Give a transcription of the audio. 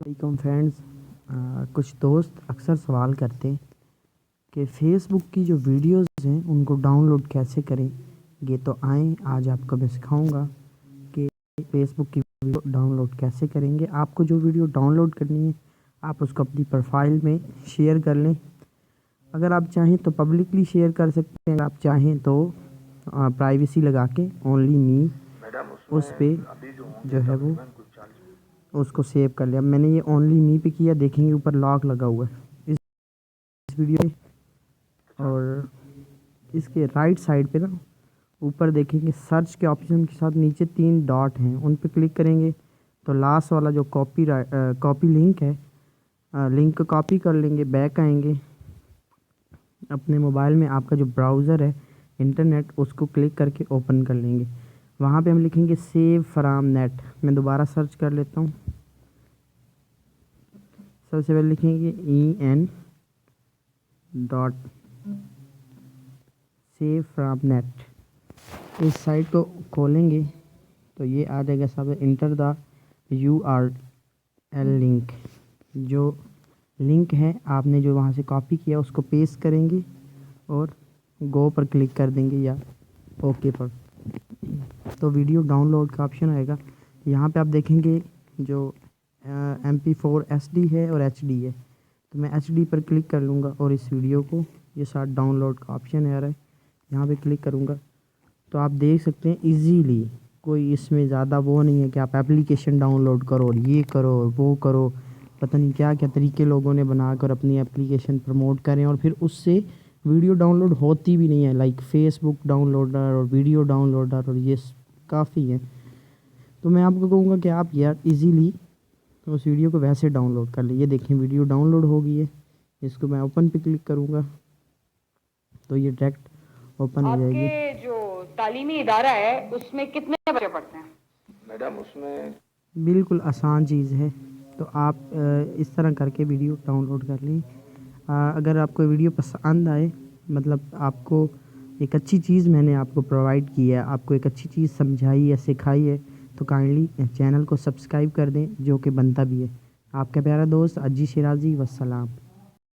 वालेकुम फ्रेंड्स। कुछ दोस्त अक्सर सवाल करते हैं कि फ़ेसबुक की जो वीडियोस हैं उनको डाउनलोड कैसे करें। ये तो आएँ आज आपको मैं सिखाऊंगा कि फ़ेसबुक की वीडियो डाउनलोड कैसे करेंगे। आपको जो वीडियो डाउनलोड करनी है आप उसको अपनी प्रोफाइल में शेयर कर लें। अगर आप चाहें तो पब्लिकली शेयर कर सकते हैं, अगर आप चाहें तो प्राइवेसी लगा के ओनली मी उस पे जो है वो उसको सेव कर लिया। मैंने ये ओनली मी पे किया, देखेंगे ऊपर लॉक लगा हुआ है इस वीडियो में, और इसके राइट साइड पे ना ऊपर देखेंगे सर्च के ऑप्शन के साथ नीचे 3 डॉट हैं, उन पे क्लिक करेंगे तो लास्ट वाला जो कॉपी लिंक है, लिंक को कॉपी कर लेंगे। बैक आएंगे, अपने मोबाइल में आपका जो ब्राउज़र है इंटरनेट उसको क्लिक करके ओपन कर लेंगे। वहाँ पे हम लिखेंगे सेव फ्रॉम नेट। मैं दोबारा सर्च कर लेता हूँ। सबसे पहले लिखेंगे en dot save from net. इस साइट को खोलेंगे तो ये आ जाएगा सब इंटर द URL लिंक। जो लिंक है आपने जो वहाँ से कॉपी किया उसको पेस्ट करेंगे और गो पर क्लिक कर देंगे या ओके पर। तो वीडियो डाउनलोड का ऑप्शन आएगा। यहाँ पे आप देखेंगे जो MP4 SD है और HD है, तो मैं HD पर क्लिक कर लूँगा और इस वीडियो को ये साथ डाउनलोड का ऑप्शन आ रहा है, यहाँ पे क्लिक करूँगा तो आप देख सकते हैं इजीली। कोई इसमें ज़्यादा वो नहीं है कि आप एप्लीकेशन डाउनलोड करो और ये करो और वो करो, पता नहीं क्या क्या तरीके लोगों ने बनाकर अपनी एप्लीकेशन प्रमोट करें और फिर उससे वीडियो डाउनलोड होती भी नहीं है। लाइक फेसबुक डाउनलोडर और वीडियो डाउनलोडर और ये काफ़ी है। तो मैं आपको कहूँगा कि आप यार इजीली उस वीडियो को वैसे डाउनलोड कर लीजिए। देखें वीडियो डाउनलोड हो गई है, इसको मैं ओपन पे क्लिक करूँगा तो ये डायरेक्ट ओपन हो जाएगी। आपके जो तालीमी इदारा है उसमें कितने बच्चे पढ़ते हैं? मैडम उसमें बिल्कुल आसान चीज़ है, तो आप इस तरह करके वीडियो डाउनलोड कर लें। अगर आपको वीडियो पसंद आए, मतलब आपको एक अच्छी चीज़ मैंने आपको प्रोवाइड की है, आपको एक अच्छी चीज़ समझाई है, सिखाई है, तो काइंडली चैनल को सब्सक्राइब कर दें, जो कि बनता भी है। आपका प्यारा दोस्त अजी शिराजी। वस्सलाम।